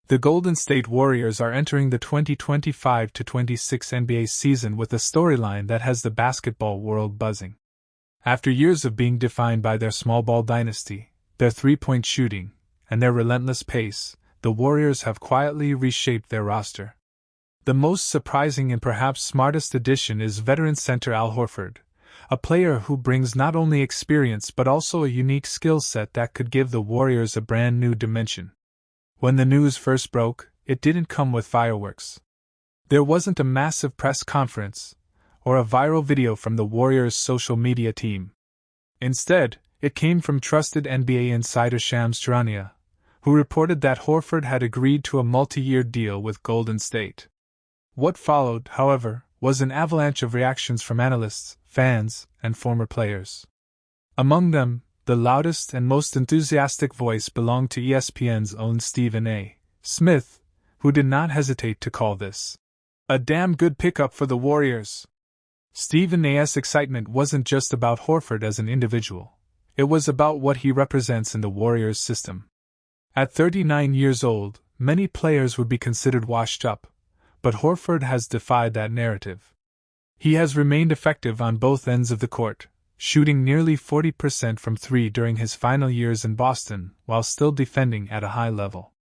The Golden State Warriors are entering the 2025-26 NBA season with a storyline that has the basketball world buzzing. After years of being defined by their small ball dynasty, their three-point shooting, and their relentless pace, the Warriors have quietly reshaped their roster. The most surprising and perhaps smartest addition is veteran center Al Horford, a player who brings not only experience but also a unique skill set that could give the Warriors a brand new dimension. When the news first broke, it didn't come with fireworks. There wasn't a massive press conference or a viral video from the Warriors' social media team. Instead, it came from trusted NBA insider Shams Charania, who reported that Horford had agreed to a multi-year deal with Golden State. What followed, however, was an avalanche of reactions from analysts, fans, and former players. Among them, the loudest and most enthusiastic voice belonged to ESPN's own Stephen A. Smith, who did not hesitate to call this a damn good pickup for the Warriors. Stephen A.'s excitement wasn't just about Horford as an individual, it was about what he represents in the Warriors system. At 39 years old, many players would be considered washed up, but Horford has defied that narrative. He has remained effective on both ends of the court, shooting nearly 40% from three during his final years in Boston, while still defending at a high level.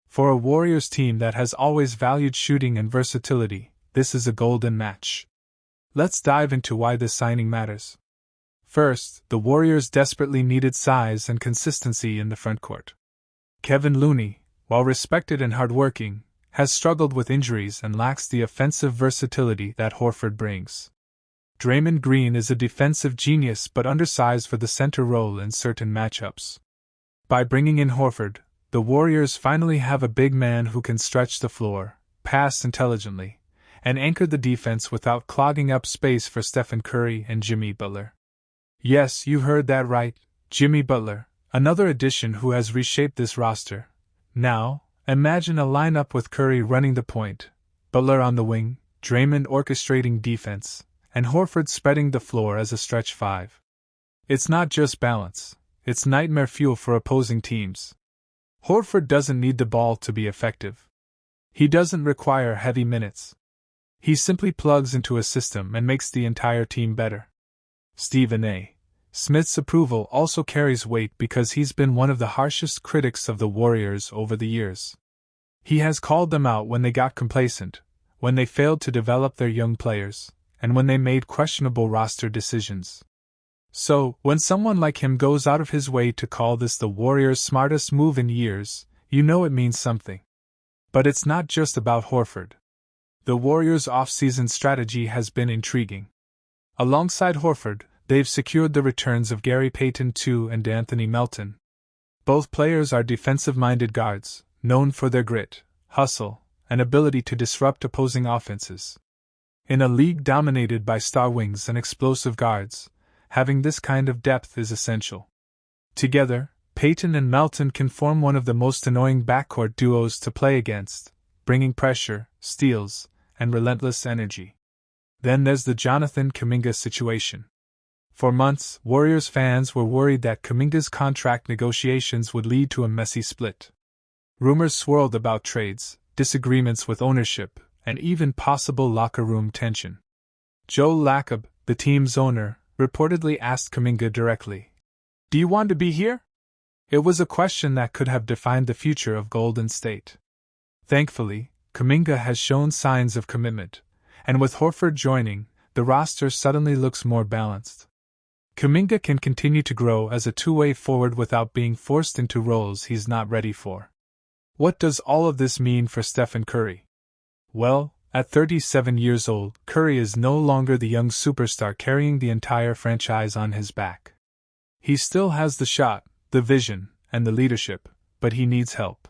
For a Warriors team that has always valued shooting and versatility, this is a golden match. Let's dive into why this signing matters. First, the Warriors desperately needed size and consistency in the frontcourt. Kevin Looney, while respected and hardworking, has struggled with injuries and lacks the offensive versatility that Horford brings. Draymond Green is a defensive genius but undersized for the center role in certain matchups. By bringing in Horford, the Warriors finally have a big man who can stretch the floor, pass intelligently, and anchor the defense without clogging up space for Stephen Curry and Jimmy Butler. Yes, you heard that right, Jimmy Butler, another addition who has reshaped this roster. Now, imagine a lineup with Curry running the point, Butler on the wing, Draymond orchestrating defense, and Horford spreading the floor as a stretch five. It's not just balance, it's nightmare fuel for opposing teams. Horford doesn't need the ball to be effective. He doesn't require heavy minutes. He simply plugs into a system and makes the entire team better. Stephen A. Smith's approval also carries weight because he's been one of the harshest critics of the Warriors over the years. He has called them out when they got complacent, when they failed to develop their young players, and when they made questionable roster decisions. So, when someone like him goes out of his way to call this the Warriors' smartest move in years, you know it means something. But it's not just about Horford. The Warriors' off-season strategy has been intriguing. Alongside Horford, they've secured the returns of Gary Payton II and Anthony Melton. Both players are defensive-minded guards, known for their grit, hustle, and ability to disrupt opposing offenses. In a league dominated by star wings and explosive guards, having this kind of depth is essential. Together, Payton and Melton can form one of the most annoying backcourt duos to play against, bringing pressure, steals, and relentless energy. Then there's the Jonathan Kuminga situation. For months, Warriors fans were worried that Kuminga's contract negotiations would lead to a messy split. Rumors swirled about trades, disagreements with ownership, and even possible locker room tension. Joe Lacob, the team's owner, reportedly asked Kuminga directly, "Do you want to be here?" It was a question that could have defined the future of Golden State. Thankfully, Kuminga has shown signs of commitment, and with Horford joining, the roster suddenly looks more balanced. Kuminga can continue to grow as a two-way forward without being forced into roles he's not ready for. What does all of this mean for Stephen Curry? Well, at 37 years old, Curry is no longer the young superstar carrying the entire franchise on his back. He still has the shot, the vision, and the leadership, but he needs help.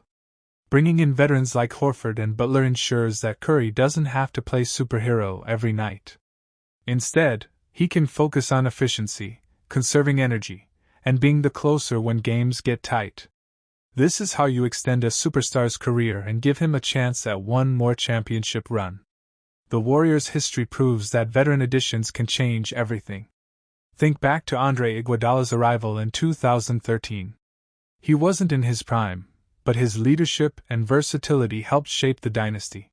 Bringing in veterans like Horford and Butler ensures that Curry doesn't have to play superhero every night. Instead, he can focus on efficiency, conserving energy, and being the closer when games get tight. This is how you extend a superstar's career and give him a chance at one more championship run. The Warriors' history proves that veteran additions can change everything. Think back to Andre Iguodala's arrival in 2013. He wasn't in his prime, but his leadership and versatility helped shape the dynasty.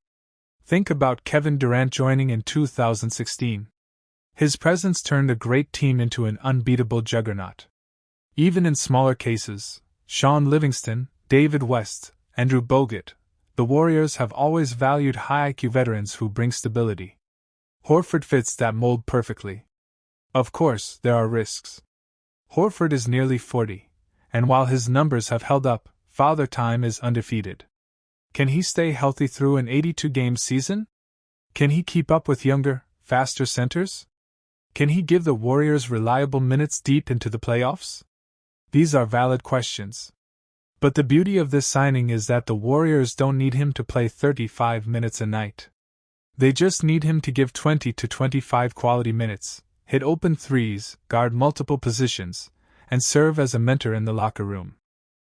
Think about Kevin Durant joining in 2016. His presence turned a great team into an unbeatable juggernaut. Even in smaller cases, Shaun Livingston, David West, Andrew Bogut, the Warriors have always valued high IQ veterans who bring stability. Horford fits that mold perfectly. Of course, there are risks. Horford is nearly 40, and while his numbers have held up, Father Time is undefeated. Can he stay healthy through an 82-game season? Can he keep up with younger, faster centers? Can he give the Warriors reliable minutes deep into the playoffs? These are valid questions. But the beauty of this signing is that the Warriors don't need him to play 35 minutes a night. They just need him to give 20 to 25 quality minutes, hit open threes, guard multiple positions, and serve as a mentor in the locker room.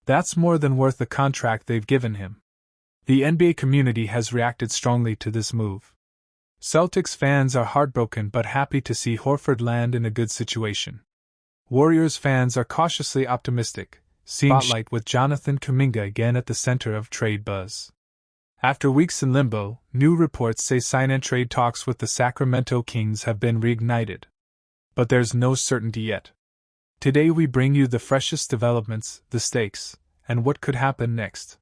That's more than worth the contract they've given him. The NBA community has reacted strongly to this move. Celtics fans are heartbroken but happy to see Horford land in a good situation. Warriors fans are cautiously optimistic, seeing spotlight with Jonathan Kuminga again at the center of trade buzz. After weeks in limbo, new reports say sign-and-trade talks with the Sacramento Kings have been reignited. But there's no certainty yet. Today we bring you the freshest developments, the stakes, and what could happen next.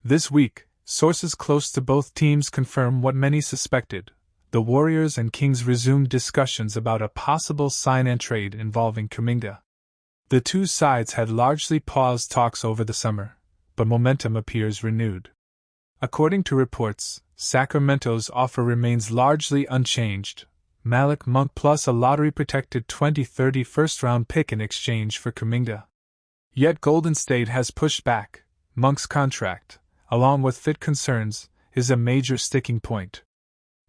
This week, sources close to both teams confirm what many suspected. The Warriors and Kings resumed discussions about a possible sign-and-trade involving Kuminga. The two sides had largely paused talks over the summer, but momentum appears renewed. According to reports, Sacramento's offer remains largely unchanged: Malik Monk plus a lottery-protected 2030 first-round pick in exchange for Kuminga. Yet Golden State has pushed back. Monk's contract, along with fit concerns, is a major sticking point.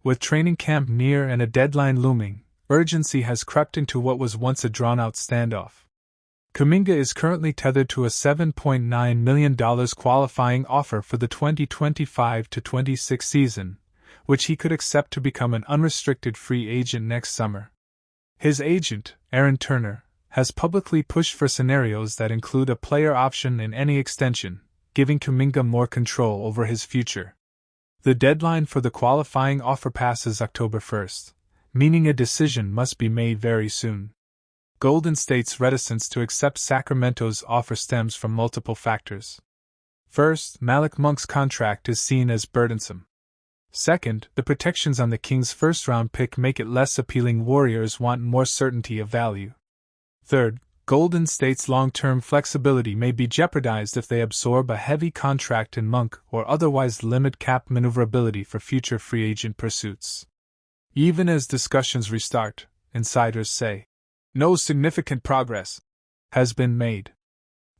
With training camp near and a deadline looming, urgency has crept into what was once a drawn-out standoff. Kuminga is currently tethered to a $7.9 million qualifying offer for the 2025-26 season, which he could accept to become an unrestricted free agent next summer. His agent, Aaron Turner, has publicly pushed for scenarios that include a player option in any extension, giving Kuminga more control over his future. The deadline for the qualifying offer passes October 1st, meaning a decision must be made very soon. Golden State's reticence to accept Sacramento's offer stems from multiple factors. First, Malik Monk's contract is seen as burdensome. Second, the protections on the Kings' first-round pick make it less appealing. Warriors want more certainty of value. Third, Golden State's long-term flexibility may be jeopardized if they absorb a heavy contract in Monk or otherwise limit cap maneuverability for future free agent pursuits. Even as discussions restart, insiders say, no significant progress has been made.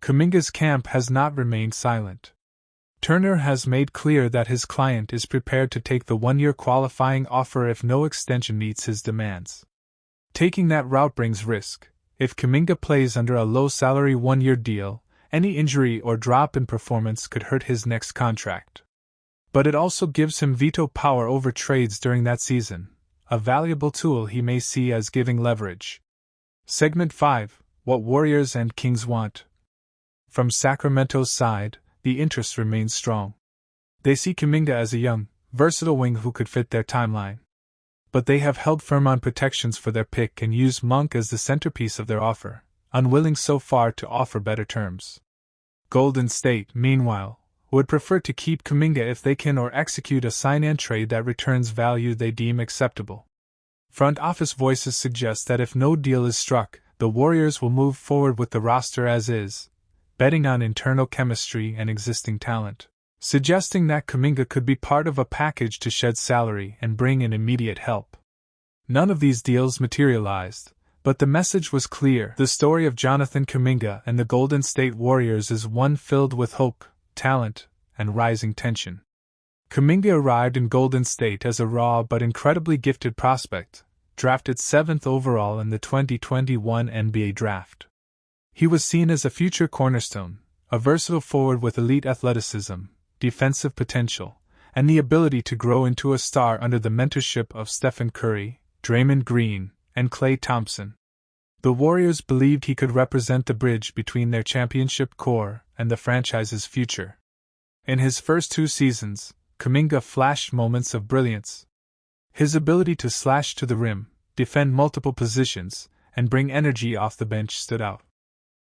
Kuminga's camp has not remained silent. Turner has made clear that his client is prepared to take the one-year qualifying offer if no extension meets his demands. Taking that route brings risk. If Kuminga plays under a low-salary one-year deal, any injury or drop in performance could hurt his next contract. But it also gives him veto power over trades during that season, a valuable tool he may see as giving leverage. Segment 5: What Warriors and Kings Want. From Sacramento's side, the interest remains strong. They see Kuminga as a young, versatile wing who could fit their timeline. But they have held firm on protections for their pick and used Monk as the centerpiece of their offer, unwilling so far to offer better terms. Golden State, meanwhile, would prefer to keep Kuminga if they can or execute a sign-and-trade that returns value they deem acceptable. Front office voices suggest that if no deal is struck, the Warriors will move forward with the roster as is, betting on internal chemistry and existing talent, suggesting that Kuminga could be part of a package to shed salary and bring in immediate help. None of these deals materialized, but the message was clear. The story of Jonathan Kuminga and the Golden State Warriors is one filled with hope, talent, and rising tension. Kuminga arrived in Golden State as a raw but incredibly gifted prospect, drafted 7th overall in the 2021 NBA Draft. He was seen as a future cornerstone, a versatile forward with elite athleticism, defensive potential, and the ability to grow into a star under the mentorship of Stephen Curry, Draymond Green, and Klay Thompson. The Warriors believed he could represent the bridge between their championship core and the franchise's future. In his first 2 seasons, Kuminga flashed moments of brilliance. His ability to slash to the rim, defend multiple positions, and bring energy off the bench stood out.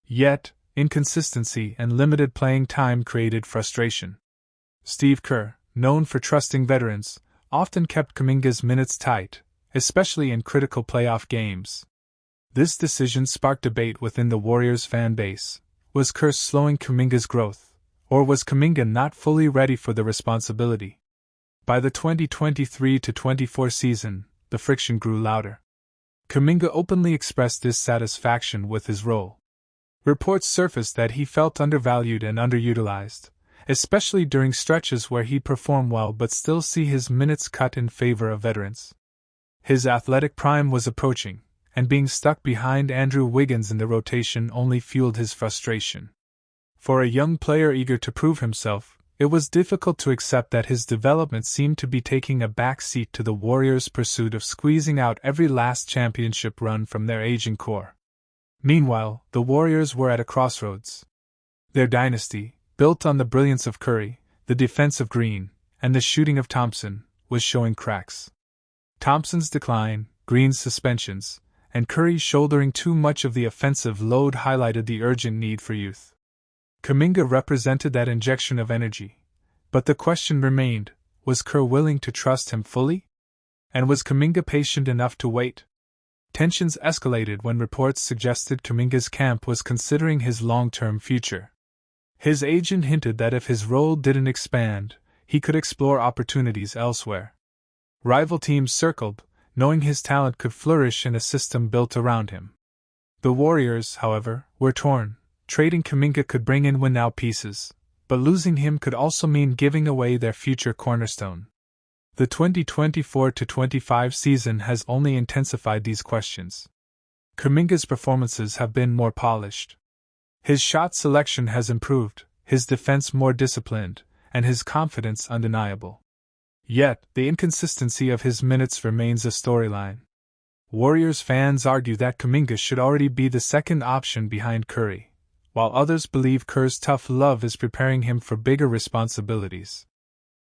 Yet, inconsistency and limited playing time created frustration. Steve Kerr, known for trusting veterans, often kept Kuminga's minutes tight, especially in critical playoff games. This decision sparked debate within the Warriors fan base. Was Kerr slowing Kuminga's growth, or was Kuminga not fully ready for the responsibility? By the 2023-24 season, the friction grew louder. Kuminga openly expressed dissatisfaction with his role. Reports surfaced that he felt undervalued and underutilized, especially during stretches where he performed well but still see his minutes cut in favor of veterans. His athletic prime was approaching, and being stuck behind Andrew Wiggins in the rotation only fueled his frustration. For a young player eager to prove himself, it was difficult to accept that his development seemed to be taking a back seat to the Warriors' pursuit of squeezing out every last championship run from their aging core. Meanwhile, the Warriors were at a crossroads. Their dynasty, built on the brilliance of Curry, the defense of Green, and the shooting of Thompson, was showing cracks. Thompson's decline, Green's suspensions, and Curry shouldering too much of the offensive load highlighted the urgent need for youth. Kuminga represented that injection of energy, but the question remained, was Kerr willing to trust him fully? And was Kuminga patient enough to wait? Tensions escalated when reports suggested Kuminga's camp was considering his long-term future. His agent hinted that if his role didn't expand, he could explore opportunities elsewhere. Rival teams circled, knowing his talent could flourish in a system built around him. The Warriors, however, were torn. Trading Kuminga could bring in win-now pieces, but losing him could also mean giving away their future cornerstone. The 2024-25 season has only intensified these questions. Kuminga's performances have been more polished. His shot selection has improved, his defense more disciplined, and his confidence undeniable. Yet, the inconsistency of his minutes remains a storyline. Warriors fans argue that Kuminga should already be the second option behind Curry, while others believe Kerr's tough love is preparing him for bigger responsibilities.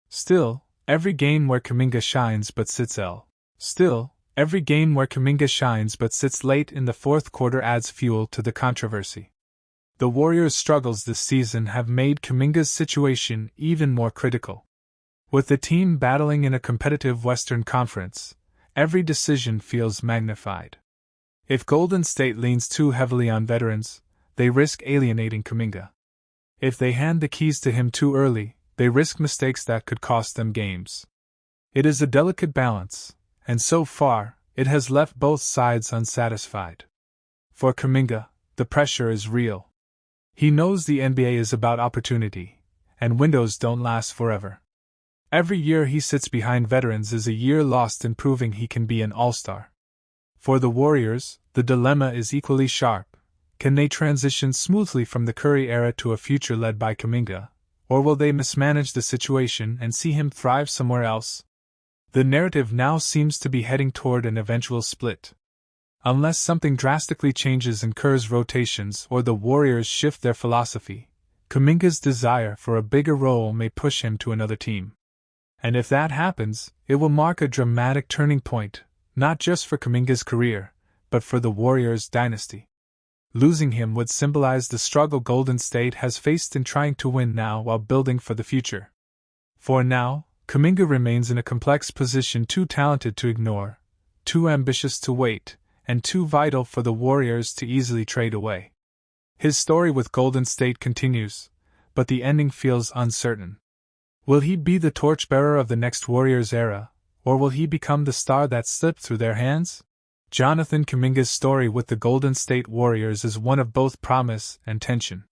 Still, every game where Kuminga shines but sits late in the fourth quarter adds fuel to the controversy. The Warriors' struggles this season have made Kuminga's situation even more critical. With the team battling in a competitive Western Conference, every decision feels magnified. If Golden State leans too heavily on veterans, they risk alienating Kuminga. If they hand the keys to him too early, they risk mistakes that could cost them games. It is a delicate balance, and so far, it has left both sides unsatisfied. For Kuminga, the pressure is real. He knows the NBA is about opportunity, and windows don't last forever. Every year he sits behind veterans is a year lost in proving he can be an all-star. For the Warriors, the dilemma is equally sharp. Can they transition smoothly from the Curry era to a future led by Kuminga, or will they mismanage the situation and see him thrive somewhere else? The narrative now seems to be heading toward an eventual split. Unless something drastically changes in Kerr's rotations or the Warriors shift their philosophy, Kuminga's desire for a bigger role may push him to another team. And if that happens, it will mark a dramatic turning point, not just for Kuminga's career, but for the Warriors' dynasty. Losing him would symbolize the struggle Golden State has faced in trying to win now while building for the future. For now, Kuminga remains in a complex position, too talented to ignore, too ambitious to wait, and too vital for the Warriors to easily trade away. His story with Golden State continues, but the ending feels uncertain. Will he be the torchbearer of the next Warriors era, or will he become the star that slipped through their hands? Jonathan Kuminga's story with the Golden State Warriors is one of both promise and tension.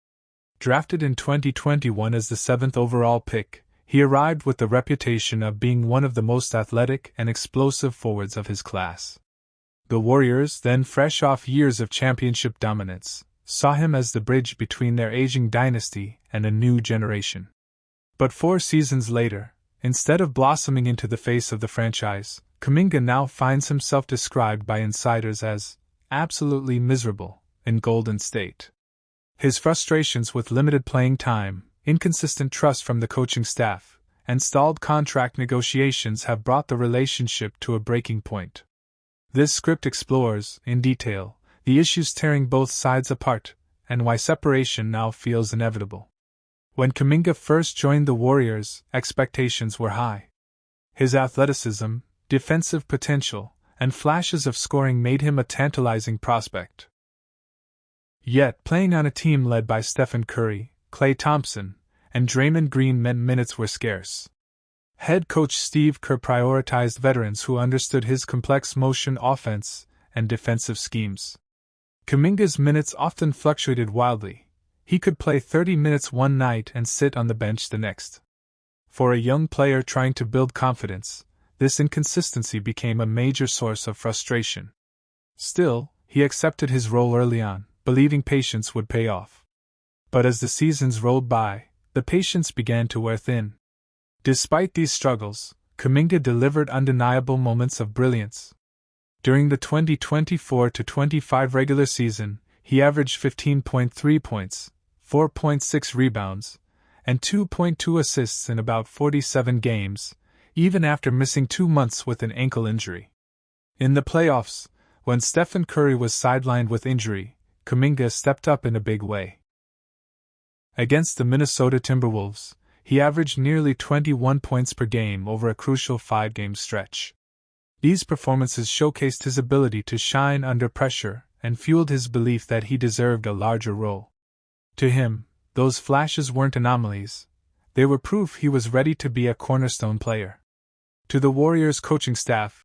Drafted in 2021 as the 7th overall pick, he arrived with the reputation of being one of the most athletic and explosive forwards of his class. The Warriors, then fresh off years of championship dominance, saw him as the bridge between their aging dynasty and a new generation. But 4 seasons later, instead of blossoming into the face of the franchise, Kuminga now finds himself described by insiders as absolutely miserable in Golden State. His frustrations with limited playing time, inconsistent trust from the coaching staff, and stalled contract negotiations have brought the relationship to a breaking point. This script explores, in detail, the issues tearing both sides apart, and why separation now feels inevitable. When Kuminga first joined the Warriors, expectations were high. His athleticism, defensive potential, and flashes of scoring made him a tantalizing prospect. Yet, playing on a team led by Stephen Curry, Klay Thompson, and Draymond Green meant minutes were scarce. Head coach Steve Kerr prioritized veterans who understood his complex motion offense and defensive schemes. Kuminga's minutes often fluctuated wildly. He could play 30 minutes one night and sit on the bench the next. For a young player trying to build confidence, this inconsistency became a major source of frustration. Still, he accepted his role early on, believing patience would pay off. But as the seasons rolled by, the patience began to wear thin. Despite these struggles, Kuminga delivered undeniable moments of brilliance. During the 2024-25 regular season, he averaged 15.3 points, 4.6 rebounds, and 2.2 assists in about 47 games, even after missing 2 months with an ankle injury. In the playoffs, when Stephen Curry was sidelined with injury, Kuminga stepped up in a big way. Against the Minnesota Timberwolves, he averaged nearly 21 points per game over a crucial 5-game stretch. These performances showcased his ability to shine under pressure and fueled his belief that he deserved a larger role. To him, those flashes weren't anomalies, they were proof he was ready to be a cornerstone player. To the Warriors coaching staff,